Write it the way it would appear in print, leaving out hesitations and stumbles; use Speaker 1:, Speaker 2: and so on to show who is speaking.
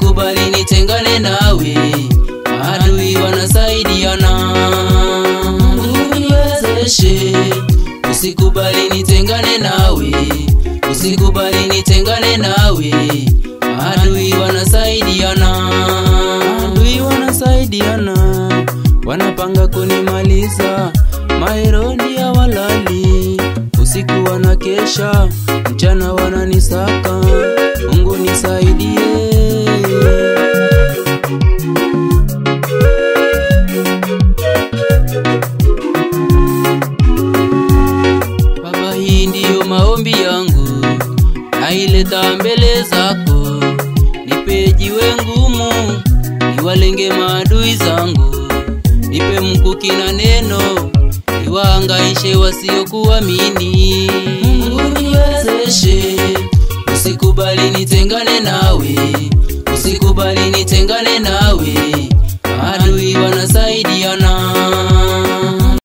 Speaker 1: usikubali nitengane nawe, adui wanasaidiana. Mungu niwezeshe, usikubali nitengane nawe, usikubali nitengane nawe, adui wanasaidiana. Adui wanasaidiana, wanapanga kunimaliza, maheroni ya walali, usiku wanakesha, mchana wananisaka. Mungu nisaidie. Baba, hii ndiyo maombi yangu, naileta mbele zako. Nipe jiwe ngumu, niwalenge maadui zangu. Nipe mkuki na neno, niwahangaishe wasiokuamini. Mungu niwezeshe, usikubali nitengane nawe, usikubali nitengane nawe, adui wanasaidiana.